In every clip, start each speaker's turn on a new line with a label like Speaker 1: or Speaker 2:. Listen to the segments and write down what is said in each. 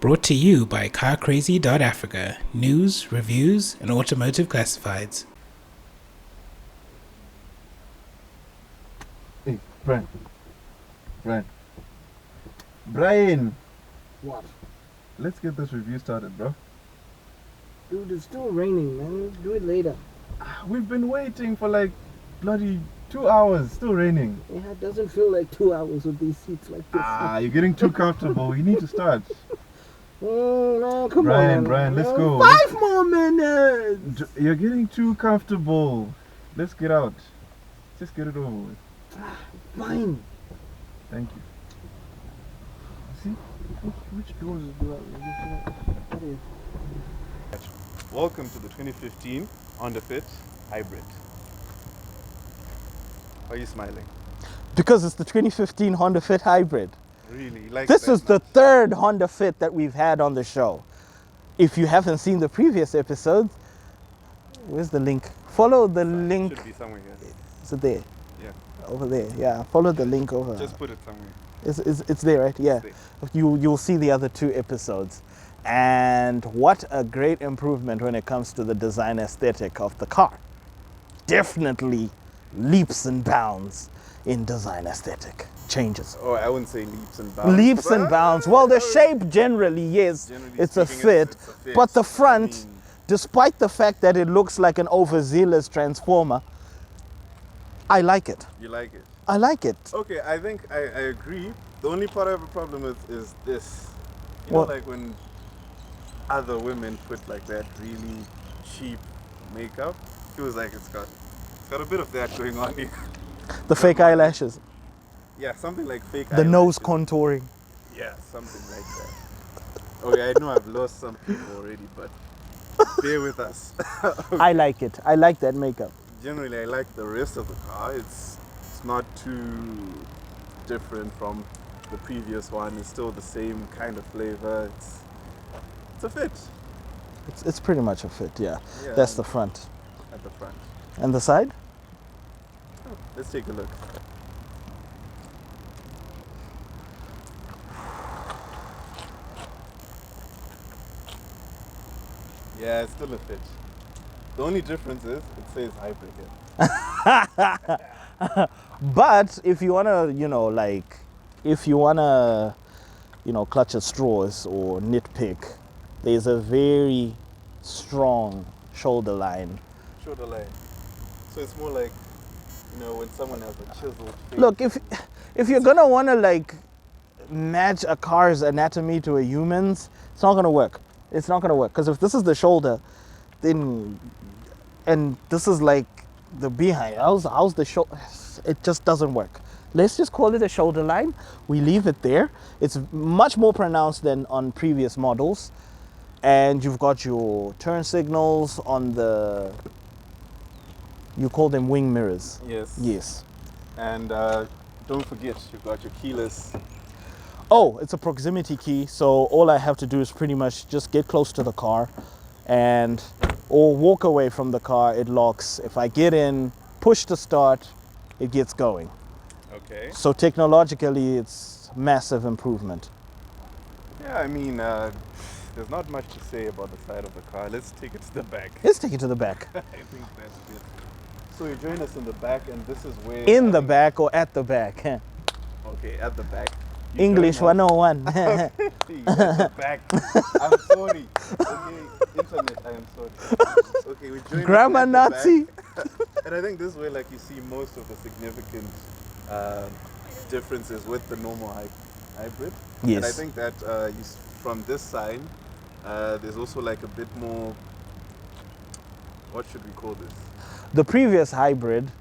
Speaker 1: Brought to you by CarCrazy.Africa, news, reviews, and automotive classifieds.
Speaker 2: Hey, Brian!
Speaker 3: What?
Speaker 2: Let's get this review started, bro.
Speaker 3: Dude, it's still raining, man. Let's do it later.
Speaker 2: We've been waiting for like bloody 2 hours, still raining.
Speaker 3: Yeah, it doesn't feel like 2 hours with these seats like this.
Speaker 2: You're getting too comfortable. You need to start.
Speaker 3: No, come
Speaker 2: Brian,
Speaker 3: on.
Speaker 2: Brian, let's go.
Speaker 3: 5 more minutes!
Speaker 2: You're getting too comfortable. Let's get out. Just get it over with.
Speaker 3: Fine.
Speaker 2: Thank you. See?
Speaker 3: Which doors do I open?
Speaker 2: Welcome to the 2015 Honda Fit Hybrid. Why are you smiling?
Speaker 4: Because it's the 2015 Honda Fit Hybrid.
Speaker 2: Really? Like
Speaker 4: This is the third Honda Fit that we've had on the show. If you haven't seen the previous episodes, where's the link? Follow the link.
Speaker 2: Should be somewhere here.
Speaker 4: Is it there?
Speaker 2: Yeah.
Speaker 4: Over there. Yeah. Follow the link over.
Speaker 2: Just put it somewhere.
Speaker 4: It's there, right? Yeah.
Speaker 2: There.
Speaker 4: You'll see the other 2 episodes. And what a great improvement when it comes to the design aesthetic of the car. Definitely leaps and bounds in design aesthetic changes.
Speaker 2: Oh, I wouldn't say leaps and bounds.
Speaker 4: Leaps and bounds. Well, the shape generally, yes,
Speaker 2: Generally
Speaker 4: it's a
Speaker 2: speaking,
Speaker 4: fit,
Speaker 2: it's a fit.
Speaker 4: but the
Speaker 2: I
Speaker 4: front,
Speaker 2: mean,
Speaker 4: despite the fact that it looks like an overzealous transformer, I like it.
Speaker 2: you like it?
Speaker 4: I like it.
Speaker 2: Okay, I think I agree. The only part I have a problem with is this. You know,
Speaker 4: What?
Speaker 2: like when other women put like that really cheap makeup, feels like it's got a bit of that going on here.
Speaker 4: The fake eyelashes,
Speaker 2: Yeah, something like fake
Speaker 4: the nose
Speaker 2: eyelashes.
Speaker 4: contouring.
Speaker 2: Yeah, something like that. Okay, I know I've lost some people already, but bear with us.
Speaker 4: I like it. I like that makeup.
Speaker 2: Generally, I like the rest of the car. It's not too different from the previous one. It's still the same kind of flavor. It's a fit.
Speaker 4: It's pretty much a fit, yeah.
Speaker 2: Yeah,
Speaker 4: That's the front.
Speaker 2: at the front.
Speaker 4: And the side?
Speaker 2: Oh, let's take a look. Yeah, it's still a fit. The only difference is it says hybrid here.
Speaker 4: But if you wanna, clutch at straws or nitpick, there's a very strong shoulder line.
Speaker 2: Shoulder line. So it's more like, when someone has a chiseled face.
Speaker 4: Look, if you're gonna wanna match a car's anatomy to a human's, it's not gonna work. It's not gonna work, because if this is the shoulder, then, and this is like the behind, how's the shoulder? It just doesn't work. Let's just call it a shoulder line. We leave it there. It's much more pronounced than on previous models. And you've got your turn signals on the, you call them wing mirrors.
Speaker 2: Yes.
Speaker 4: Yes.
Speaker 2: And don't forget, you've got your keyless.
Speaker 4: Oh, it's a proximity key, so all I have to do is pretty much just get close to the car or walk away from the car, it locks. If I get in, push to start, it gets going.
Speaker 2: Okay.
Speaker 4: So technologically, it's massive improvement.
Speaker 2: Yeah, I mean, there's not much to say about the side of the car. Let's take it to the back.
Speaker 4: Let's take it to the back.
Speaker 2: I think that's good. So you join us in the back, and this is where...
Speaker 4: In the back or at the back.
Speaker 2: Okay, at the back. You
Speaker 4: English
Speaker 2: join us-
Speaker 4: 101.
Speaker 2: At the back. I'm sorry. Okay, internet, I am sorry. Okay, we join
Speaker 4: Grammar
Speaker 2: us at the
Speaker 4: Nazi.
Speaker 2: back. And I think this is where you see most of the significant differences with the normal hybrid.
Speaker 4: Yes.
Speaker 2: And I think that from this side, there's also a bit more, what should we call this?
Speaker 4: The previous hybrid,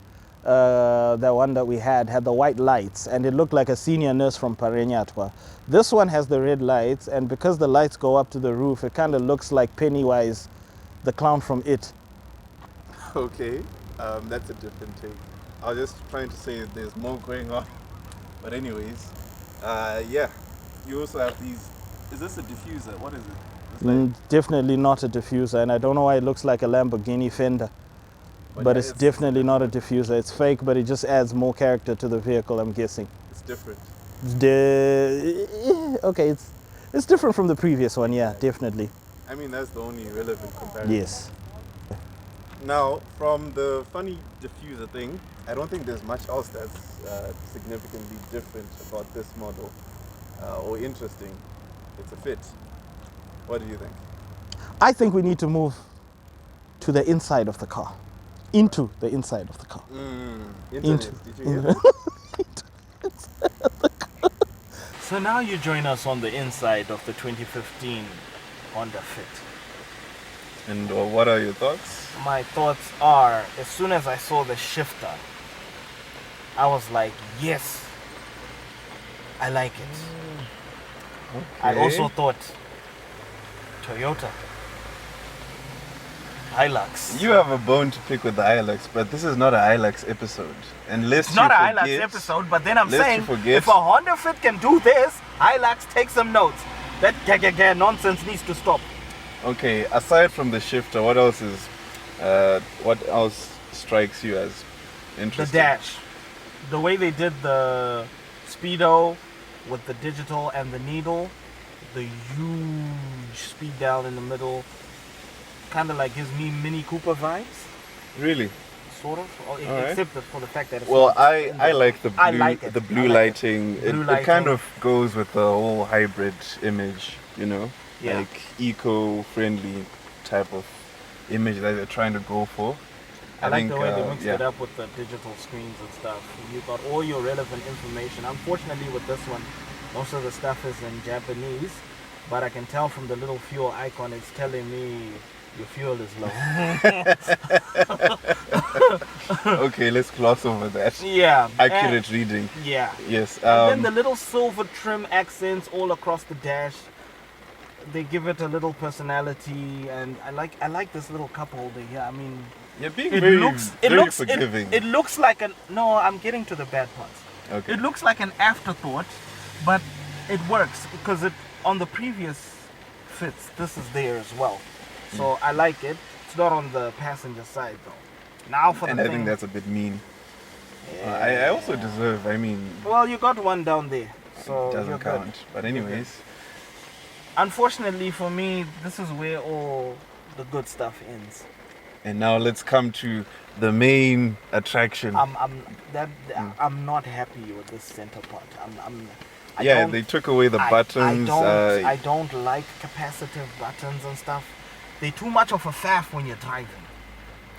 Speaker 4: the one that we had the white lights, and it looked like a senior nurse from Parenyatwa. This one has the red lights, and because the lights go up to the roof, it kind of looks like Pennywise, the clown from It.
Speaker 2: Okay, that's a different take. I was just trying to say there's more going on. But anyways, yeah, you also have these, is this a diffuser? What is it?
Speaker 4: Definitely not a diffuser, and I don't know why it looks like a Lamborghini fender. But
Speaker 2: yeah,
Speaker 4: it's definitely not a diffuser. It's fake, but it just adds more character to the vehicle, I'm guessing.
Speaker 2: It's different.
Speaker 4: Okay, It's different from the previous one, yeah, definitely.
Speaker 2: I mean, that's the only relevant comparison.
Speaker 4: Yes.
Speaker 2: Now, from the funny diffuser thing, I don't think there's much else that's significantly different about this model or interesting. It's a fit. What do you think?
Speaker 4: I think we need to move to the inside of the car. Into the inside of the car.
Speaker 2: Internet, did you hear?
Speaker 5: So now you join us on the inside of the 2015 Honda Fit.
Speaker 2: And what are your thoughts?
Speaker 5: My thoughts are, as soon as I saw the shifter, I was like, yes, I like it. I also thought, Toyota, Hilux.
Speaker 2: You have a bone to pick with the Hilux, but this is not a Hilux episode. Unless
Speaker 5: It's not a
Speaker 2: you
Speaker 5: Hilux
Speaker 2: forget-
Speaker 5: episode, but then I'm
Speaker 2: lest you
Speaker 5: saying,
Speaker 2: forget-
Speaker 5: if a Honda Fit can do this, Hilux, take some notes. That nonsense needs to stop.
Speaker 2: Okay, aside from the shifter, what else strikes you as
Speaker 5: The
Speaker 2: interesting?
Speaker 5: dash, the way they did the speedo with the digital and the needle, the huge speed dial in the middle, kind of like gives me Mini Cooper vibes,
Speaker 2: Really?
Speaker 5: sort of, or
Speaker 2: Alright.
Speaker 5: except for the fact that it's
Speaker 2: Well,
Speaker 5: not
Speaker 2: I
Speaker 5: in
Speaker 2: like the blue,
Speaker 5: I like it.
Speaker 2: the blue
Speaker 5: I like it.
Speaker 2: lighting.
Speaker 5: Blue
Speaker 2: It kind
Speaker 5: lighting.
Speaker 2: of goes with the whole hybrid image, you know,
Speaker 5: Yeah.
Speaker 2: like eco-friendly type of image that they're trying to go for.
Speaker 5: I like
Speaker 2: think,
Speaker 5: the way they mixed
Speaker 2: yeah.
Speaker 5: it up with the digital screens and stuff. You got all your relevant information. Unfortunately, with this one, most of the stuff is in Japanese, but I can tell from the little fuel icon, it's telling me your fuel is low.
Speaker 2: Okay, let's gloss over that.
Speaker 5: Yeah.
Speaker 2: Accurate reading.
Speaker 5: Yeah.
Speaker 2: Yes.
Speaker 5: And then the little silver trim accents all across the dash, they give it a little personality, and I like this little cup holder here. I mean,
Speaker 2: you're being
Speaker 5: it
Speaker 2: very,
Speaker 5: looks
Speaker 2: very forgiving.
Speaker 5: It looks like an no. I'm getting to the bad parts.
Speaker 2: Okay.
Speaker 5: It looks like an afterthought, but it works because it on the previous Fits. This is there as well, so I like it. It's not on the passenger side though. Now for
Speaker 2: and
Speaker 5: the
Speaker 2: I
Speaker 5: thing,
Speaker 2: think that's a bit mean. I also deserve. I mean,
Speaker 5: well, you got one down there, so
Speaker 2: it doesn't
Speaker 5: you're
Speaker 2: count.
Speaker 5: good.
Speaker 2: But anyways,
Speaker 5: Unfortunately for me, this is where all the good stuff ends.
Speaker 2: and now let's come to the main attraction.
Speaker 5: I'm not happy with this center part. I
Speaker 2: yeah,
Speaker 5: don't-
Speaker 2: they took away the buttons.
Speaker 5: I don't like capacitive buttons and stuff. They're too much of a faff when you're driving.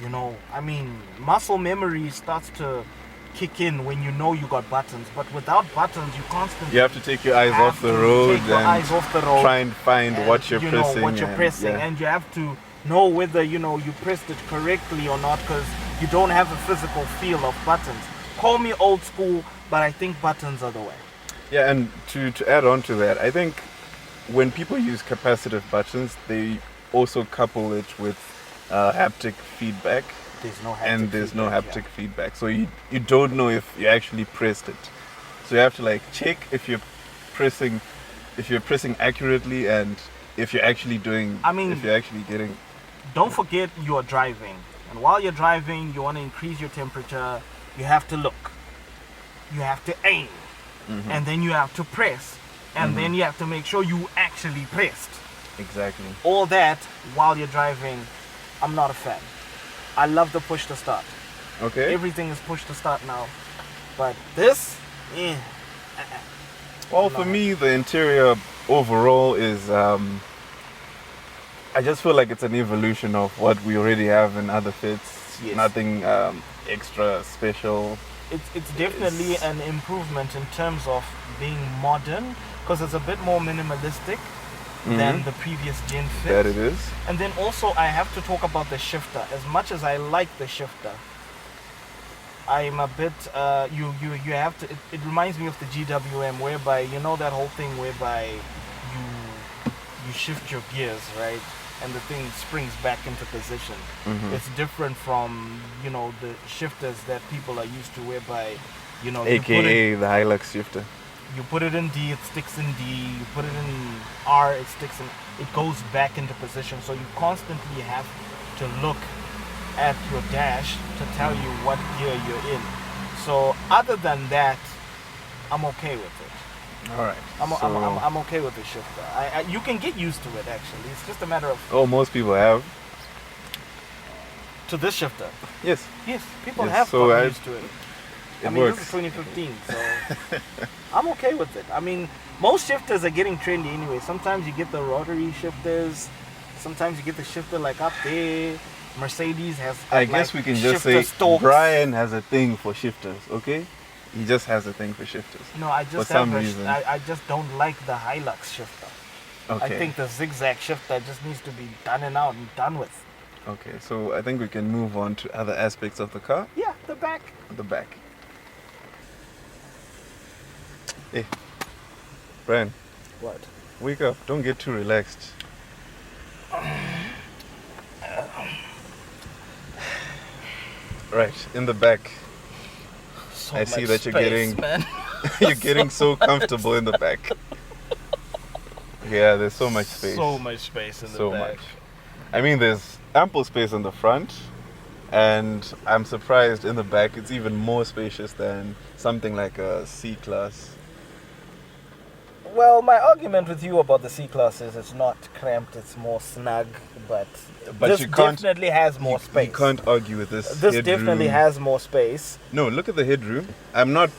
Speaker 5: You know, I mean, muscle memory starts to kick in when you know you got buttons. But without buttons, you constantly
Speaker 2: You have to take your eyes
Speaker 5: have
Speaker 2: off the
Speaker 5: to
Speaker 2: road
Speaker 5: take your eyes off the road
Speaker 2: try and find
Speaker 5: and
Speaker 2: what you're
Speaker 5: you
Speaker 2: pressing.
Speaker 5: know what you're pressing,
Speaker 2: yeah.
Speaker 5: and you have to know whether you pressed it correctly or not, because you don't have a physical feel of buttons. Call me old school, but I think buttons are the way.
Speaker 2: Yeah, and to add on to that, I think when people use capacitive buttons, they also couple it with haptic feedback,
Speaker 5: There's no haptic
Speaker 2: and there's no
Speaker 5: feedback,
Speaker 2: haptic feedback. So you don't know if you actually pressed it. So you have to like check if you're pressing accurately and if you're actually doing.
Speaker 5: I mean,
Speaker 2: if you're actually getting.
Speaker 5: Don't forget you are driving, and while you're driving, you want to increase your temperature. You have to look, you have to aim, and then you have to press, and then you have to make sure you actually pressed.
Speaker 2: Exactly.
Speaker 5: All that while you're driving, I'm not a fan. I love the push to start.
Speaker 2: Okay.
Speaker 5: Everything is push to start now, but this,
Speaker 2: Well, for me, the interior overall is. I just feel like it's an evolution of what we already have in other fits.
Speaker 5: Yes.
Speaker 2: Nothing extra special.
Speaker 5: it's definitely an improvement in terms of being modern, because it's a bit more minimalistic than the previous gen fit.
Speaker 2: That it is.
Speaker 5: And then also I have to talk about the shifter. As much as I like the shifter, I'm a bit you have to it reminds me of the GWM, whereby that whole thing whereby you shift your gears, right? And the thing springs back into position. It's different from the shifters that people are used to, whereby you put it,
Speaker 2: AKA the Hilux shifter.
Speaker 5: you put it in D, it sticks in D. You put it in R, it sticks in. It goes back into position. So you constantly have to look at your dash to tell you what gear you're in. So other than that, I'm okay with it.
Speaker 2: All right.
Speaker 5: I'm okay with the shifter. You can get used to it actually. It's just a matter of
Speaker 2: Oh, most people have.
Speaker 5: to this shifter.
Speaker 2: Yes.
Speaker 5: Yes, people
Speaker 2: Yes,
Speaker 5: have
Speaker 2: so
Speaker 5: gotten
Speaker 2: I-
Speaker 5: used to it.
Speaker 2: It
Speaker 5: I mean,
Speaker 2: works.
Speaker 5: this is 2015, so I'm okay with it. I mean, most shifters are getting trendy anyway. Sometimes you get the rotary shifters. Sometimes you get the shifter like up there. Mercedes has.
Speaker 2: I
Speaker 5: got,
Speaker 2: guess
Speaker 5: like,
Speaker 2: we can just
Speaker 5: shifter
Speaker 2: say
Speaker 5: stalks.
Speaker 2: Brian has a thing for shifters, okay? He just has a thing for shifters.
Speaker 5: No, I just
Speaker 2: For some
Speaker 5: have
Speaker 2: reason.
Speaker 5: I just don't like the Hilux shifter.
Speaker 2: Okay.
Speaker 5: I think the zigzag shifter just needs to be done and out and done with.
Speaker 2: Okay, so I think we can move on to other aspects of the car.
Speaker 5: Yeah, the back.
Speaker 2: The back. Hey, Brian,
Speaker 5: What?
Speaker 2: wake up. Don't get too relaxed. Right, in the back.
Speaker 5: So
Speaker 2: I see
Speaker 5: much
Speaker 2: that you're
Speaker 5: space,
Speaker 2: getting-
Speaker 5: man.
Speaker 2: You're getting so comfortable in the back. Yeah, there's so much space.
Speaker 5: So much space in the
Speaker 2: So
Speaker 5: back.
Speaker 2: much. I mean, there's ample space in the front, and I'm surprised in the back it's even more spacious than something like a C-Class.
Speaker 5: Well, my argument with you about the C-Class is it's not cramped, it's more snug, but this
Speaker 2: you can't-
Speaker 5: definitely has more space.
Speaker 2: You can't argue with this.
Speaker 5: This
Speaker 2: headroom.
Speaker 5: definitely has more space.
Speaker 2: No, look at the headroom. I'm not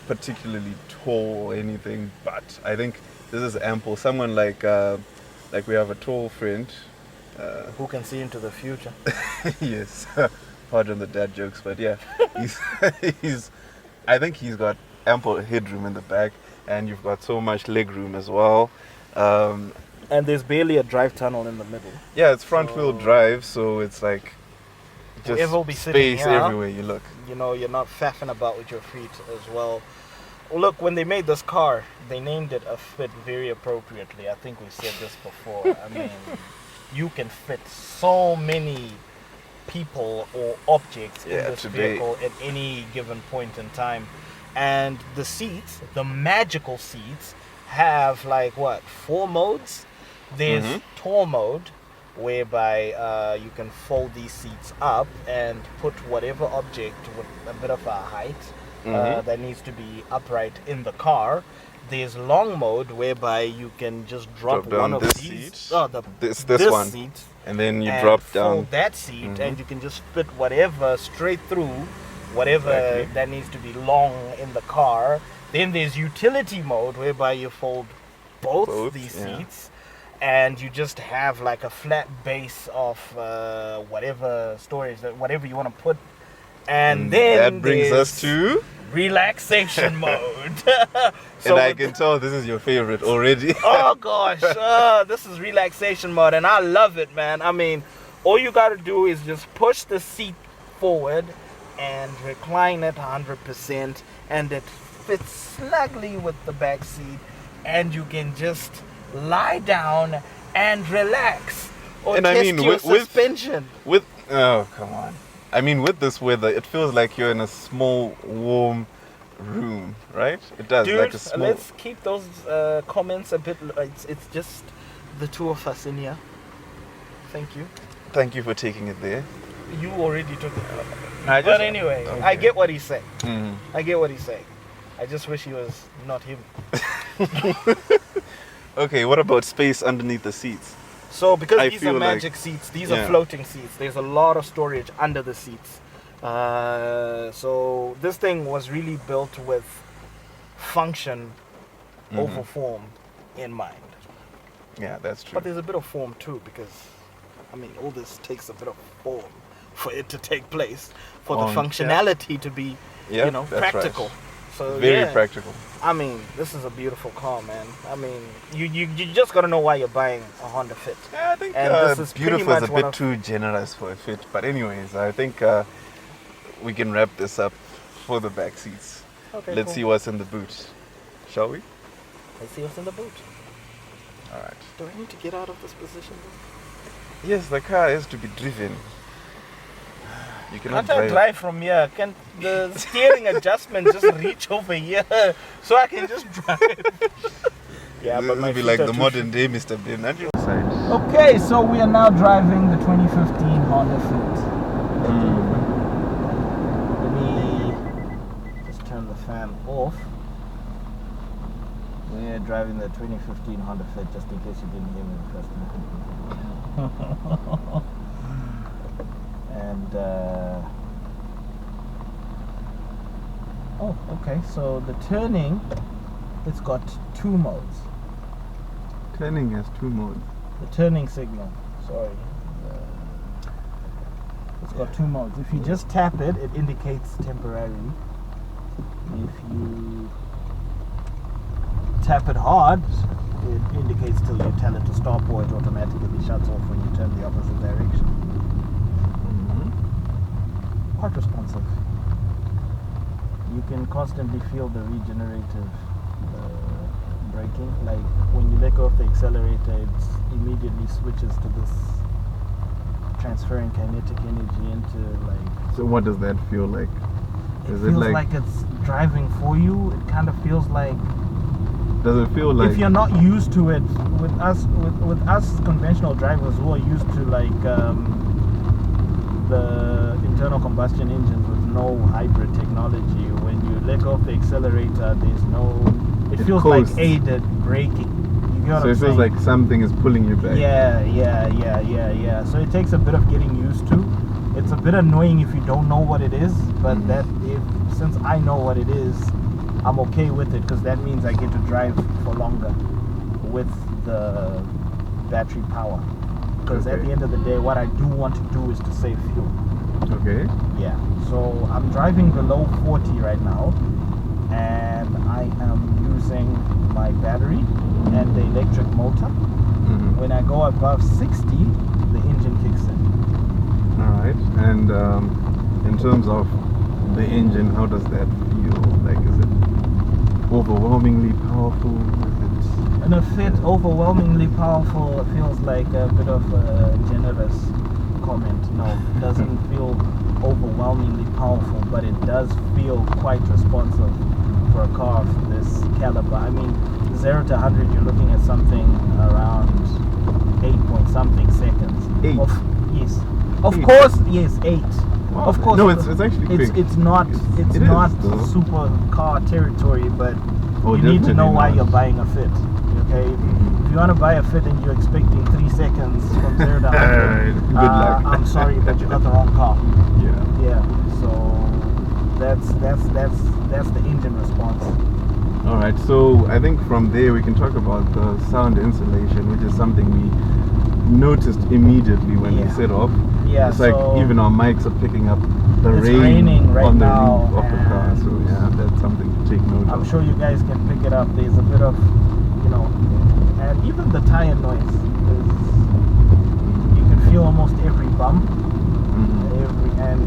Speaker 2: particularly tall or anything, but I think this is ample. Someone like we have a tall friend.
Speaker 5: Who can see into the future?
Speaker 2: Yes, pardon the dad jokes, but yeah, he's. I think he's got ample headroom in the back, and you've got so much leg room as well.
Speaker 5: And there's barely a drive tunnel in the middle.
Speaker 2: Yeah, it's front wheel
Speaker 5: So-
Speaker 2: drive, so it's like just
Speaker 5: Whoever will be sitting
Speaker 2: space
Speaker 5: here,
Speaker 2: everywhere you look.
Speaker 5: You know, you're not faffing about with your feet as well. Look, when they made this car, they named it a fit very appropriately. I think we said this before. I mean, you can fit so many people or objects in
Speaker 2: Yeah,
Speaker 5: this
Speaker 2: today-
Speaker 5: vehicle at any given point in time. And the seats, the magical seats, have like what, 4 modes? There's
Speaker 2: Mhm.
Speaker 5: tour mode, whereby you can fold these seats up and put whatever object with a bit of a height
Speaker 2: Mhm.
Speaker 5: that needs to be upright in the car. There's long mode, whereby you can just drop
Speaker 2: Drop down
Speaker 5: one of
Speaker 2: this
Speaker 5: these.
Speaker 2: seat,
Speaker 5: Oh,
Speaker 2: this
Speaker 5: this
Speaker 2: one,
Speaker 5: seat,
Speaker 2: and then you
Speaker 5: and
Speaker 2: drop
Speaker 5: fold
Speaker 2: down.
Speaker 5: that seat,
Speaker 2: Mhm.
Speaker 5: and you can just fit whatever straight through, whatever
Speaker 2: Exactly.
Speaker 5: that needs to be long in the car. Then there's utility mode, whereby you fold both these
Speaker 2: yeah.
Speaker 5: seats, and you just have like a flat base of whatever storage, whatever you want to put. And then
Speaker 2: that brings us
Speaker 5: there's
Speaker 2: to,
Speaker 5: relaxation mode.
Speaker 2: and I
Speaker 5: with-
Speaker 2: can tell this is your favorite already.
Speaker 5: oh gosh, this is relaxation mode, and I love it, man. I mean, all you gotta do is just push the seat forward and recline it 100%, and it fits snugly with the back seat, and you can just lie down and relax or
Speaker 2: And I
Speaker 5: test
Speaker 2: mean,
Speaker 5: your
Speaker 2: with-
Speaker 5: suspension.
Speaker 2: With oh come on, I mean with this weather, it feels like you're in a small warm room, right? It does,
Speaker 5: Dude,
Speaker 2: like a small.
Speaker 5: let's keep those comments a bit. It's just the two of us in here. Thank you.
Speaker 2: Thank you for taking it there.
Speaker 5: You already took it.
Speaker 2: I
Speaker 5: But anyway, I
Speaker 2: Okay.
Speaker 5: get what he's saying.
Speaker 2: Mm.
Speaker 5: I get what he's saying. I just wish he was not him.
Speaker 2: Okay, what about space underneath the seats?
Speaker 5: So because
Speaker 2: I
Speaker 5: these are
Speaker 2: feel like-
Speaker 5: magic seats, these are
Speaker 2: yeah.
Speaker 5: floating seats. There's a lot of storage under the seats. So this thing was really built with function over
Speaker 2: Mhm.
Speaker 5: form in mind.
Speaker 2: Yeah, that's true.
Speaker 5: But there's a bit of form too, because I mean, all this takes a bit of form for it to take place, for the
Speaker 2: Yeah.
Speaker 5: functionality to be,
Speaker 2: Yeah,
Speaker 5: you know,
Speaker 2: that's right.
Speaker 5: practical. So
Speaker 2: Very
Speaker 5: yeah,
Speaker 2: practical.
Speaker 5: I mean, this is a beautiful car, man. I mean, you just gotta know why you're buying a Honda Fit.
Speaker 2: Yeah, I think
Speaker 5: And this is pretty
Speaker 2: beautiful is
Speaker 5: much
Speaker 2: a
Speaker 5: one
Speaker 2: bit
Speaker 5: of-
Speaker 2: too generous for a fit. But anyways, I think we can wrap this up for the back seats.
Speaker 5: Okay,
Speaker 2: Let's
Speaker 5: cool.
Speaker 2: see what's in the boot, shall we?
Speaker 5: Let's see what's in the boot.
Speaker 2: All right.
Speaker 5: Do I need to get out of this position?
Speaker 2: Yes, the car is to be driven. You cannot
Speaker 5: Can't I drive from here? Can the steering adjustment just reach over here so I can just drive? Yeah,
Speaker 2: This
Speaker 5: but my
Speaker 2: will be
Speaker 5: feet
Speaker 2: like
Speaker 5: are
Speaker 2: the
Speaker 5: too
Speaker 2: modern day Mr. Bean. aren't you?
Speaker 5: Okay, so we are now driving the 2015 Honda Fit. Let me just turn the fan off. We're driving the 2015 Honda Fit, just in case you didn't hear me the first time. And oh, okay. So the turning, it's got 2 modes.
Speaker 2: Turning has 2 modes.
Speaker 5: The turning signal. Sorry. It's got 2 modes. If you just tap it, it indicates temporarily. If you tap it hard, it indicates till you tell it to stop, or it automatically shuts off when you turn the opposite direction. Quite responsive. You can constantly feel the regenerative braking. Like when you let go of the accelerator, it immediately switches to this transferring kinetic energy into like.
Speaker 2: So what does that feel like?
Speaker 5: It feels like it's driving for you. It kind of feels like.
Speaker 2: Does it feel like?
Speaker 5: If you're not used to it, with us conventional drivers who are used to like the internal combustion engines with no hybrid technology, when you let go of the accelerator, there's no. It feels
Speaker 2: coasts.
Speaker 5: like aided braking. You get what
Speaker 2: So
Speaker 5: I'm
Speaker 2: it feels
Speaker 5: saying?
Speaker 2: like something is pulling you back.
Speaker 5: Yeah. So it takes a bit of getting used to. It's a bit annoying if you don't know what it is, but since I know what it is, I'm okay with it, because that means I get to drive for longer with the battery power. Because at the end of the day, what I do want to do is to save fuel.
Speaker 2: Okay.
Speaker 5: Yeah. So I'm driving below 40 right now, and I am using my battery and the electric motor. When I go above 60, the engine kicks in.
Speaker 2: Alright. And in terms of the engine, how does that feel? Like, is it overwhelmingly powerful?
Speaker 5: In a Fit, overwhelmingly powerful, it feels like a bit of a generous comment. No, it doesn't feel overwhelmingly powerful, but it does feel quite responsive for a car of this caliber. I mean, 0 to 100, you're looking at something around 8 point something seconds.
Speaker 2: 8?
Speaker 5: Yes. Of
Speaker 2: 8.
Speaker 5: course, yes, 8.
Speaker 2: Wow.
Speaker 5: Of course.
Speaker 2: No, it's actually quick.
Speaker 5: It's not
Speaker 2: It
Speaker 5: not
Speaker 2: is, though.
Speaker 5: super car territory, but
Speaker 2: Oh,
Speaker 5: you need to
Speaker 2: definitely
Speaker 5: know why
Speaker 2: not.
Speaker 5: you're buying a Fit. Okay, if you want to buy a Fit and you're expecting 3 seconds from 0 to 100,
Speaker 2: Good luck.
Speaker 5: I'm sorry, but you got the wrong car.
Speaker 2: Yeah.
Speaker 5: Yeah, so that's the engine response.
Speaker 2: Alright, so I think from there we can talk about the sound insulation, which is something we noticed immediately when we set off.
Speaker 5: Yeah,
Speaker 2: it's like
Speaker 5: so
Speaker 2: even our mics are picking up the
Speaker 5: it's
Speaker 2: rain
Speaker 5: raining right
Speaker 2: on the
Speaker 5: now,
Speaker 2: roof of the car.
Speaker 5: and
Speaker 2: So yeah, that's something to take note
Speaker 5: I'm
Speaker 2: of.
Speaker 5: sure you guys can pick it up. There's a bit of, and even the tire noise is, you can feel almost every bump, and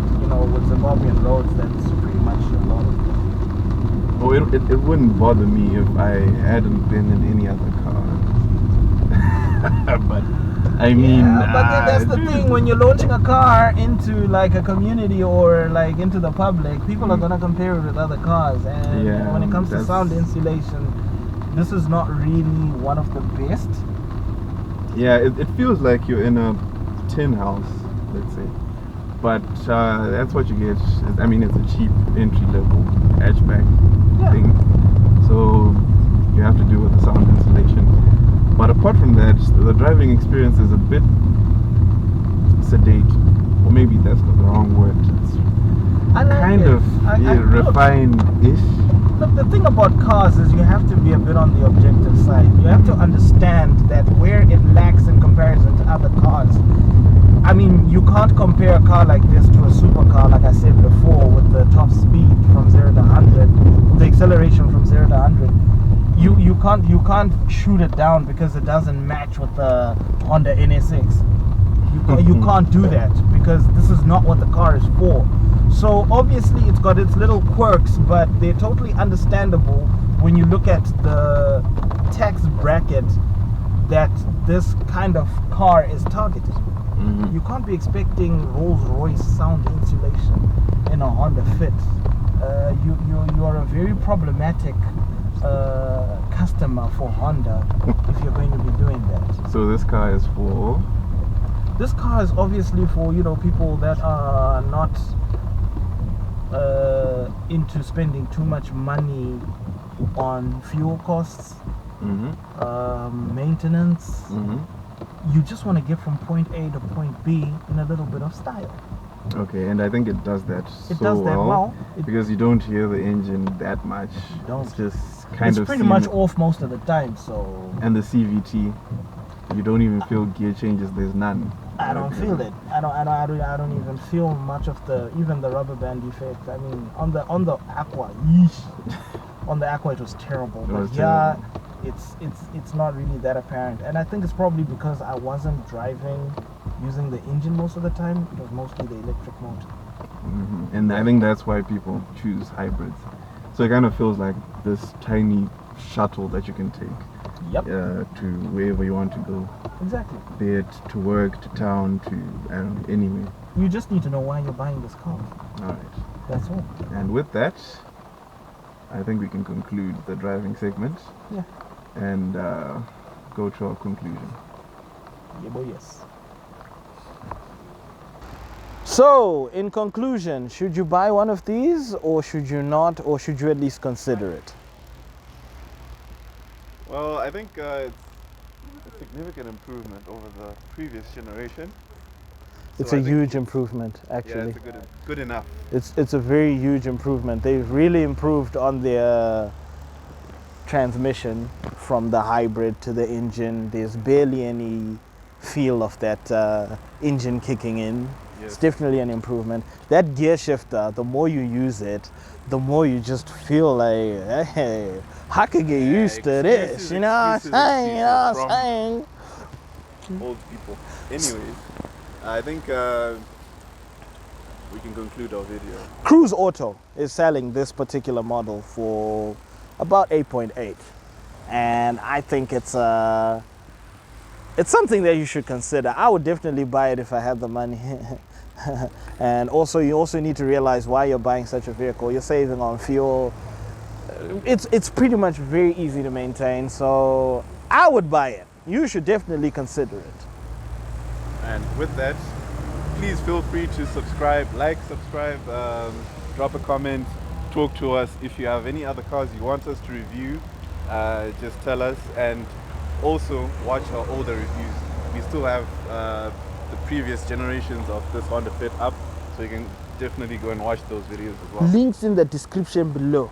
Speaker 5: with Zimbabwean roads, that's pretty much a lot of.
Speaker 2: Oh, it wouldn't bother me if I hadn't been in any other car. But I mean,
Speaker 5: but then that's the thing, when you're launching a car into like a community or like into the public, people are gonna compare it with other cars, and when it comes to sound insulation, this is not really one of the best.
Speaker 2: Yeah, it feels like you're in a tin house, let's say. But that's what you get. I mean, it's a cheap entry level hatchback thing, so you have to do with the sound insulation. But apart from that, the driving experience is a bit sedate, or maybe that's not the wrong word. It's refined-ish.
Speaker 5: Look, the thing about cars is you have to be a bit on the objective side. You have to understand that where it lacks in comparison to other cars. I mean, you can't compare a car like this to a supercar, like I said before, with the top speed from 0 to 100, with the acceleration from 0 to 100. You can't shoot it down because it doesn't match with the Honda NSX. You can't do that because this is not what the car is for. So obviously it's got its little quirks, but they're totally understandable when you look at the tax bracket that this kind of car is targeted. You can't be expecting Rolls-Royce sound insulation in a Honda Fit. You are a very problematic customer for Honda if you're going to be doing that.
Speaker 2: So this car is for?
Speaker 5: This car is obviously for people that are not into spending too much money on fuel costs, maintenance. You just want to get from point A to point B in a little bit of style.
Speaker 2: Okay, and I think it does that
Speaker 5: It does that well.
Speaker 2: because you don't hear the engine that much.
Speaker 5: You don't.
Speaker 2: It's just kind
Speaker 5: It's
Speaker 2: of
Speaker 5: pretty much off most of the time, so
Speaker 2: And the CVT, you don't even feel gear changes. There's none.
Speaker 5: I don't feel it. I don't even feel much of even the rubber band effect. I mean, on the Aqua, yeesh. On the Aqua it was terrible. But yeah, it's not really that apparent. And I think it's probably because I wasn't driving using the engine most of the time. It was mostly the electric motor.
Speaker 2: And I think that's why people choose hybrids. So it kind of feels like this tiny shuttle that you can take.
Speaker 5: Yep.
Speaker 2: To wherever you want to go.
Speaker 5: Exactly.
Speaker 2: Be it to work, to town, to anywhere.
Speaker 5: You just need to know why you're buying this car.
Speaker 2: Alright.
Speaker 5: That's all.
Speaker 2: And with that, I think we can conclude the driving segment.
Speaker 5: Yeah.
Speaker 2: And go to our conclusion.
Speaker 5: Yeah, boy, yes.
Speaker 4: So, in conclusion, should you buy one of these or should you not, or should you at least consider it?
Speaker 2: Well, I think it's a significant improvement over the previous generation.
Speaker 4: It's
Speaker 2: So
Speaker 4: a
Speaker 2: I think-
Speaker 4: huge improvement, actually.
Speaker 2: Yeah, it's good enough.
Speaker 4: It's a very huge improvement. They've really improved on their transmission from the hybrid to the engine. There's barely any feel of that engine kicking in.
Speaker 2: Yes.
Speaker 4: It's definitely an improvement. That gear shifter, the more you use it, the more you just feel like, hey, I could get used to this. You know what I'm saying? You know what I'm saying?
Speaker 2: Old people. Anyways, I think we can conclude our video.
Speaker 4: Cruise Auto is selling this particular model for about 8.8, and I think it's something that you should consider. I would definitely buy it if I had the money. And also, you also need to realize why you're buying such a vehicle. You're saving on fuel. It's pretty much very easy to maintain, so I would buy it. You should definitely consider it.
Speaker 2: And with that, please feel free to subscribe, subscribe, drop a comment, talk to us. If you have any other cars you want us to review, just tell us. And also watch our older reviews. We still have the previous generations of this Honda Fit up, so you can definitely go and watch those videos as well.
Speaker 4: Links in the description below.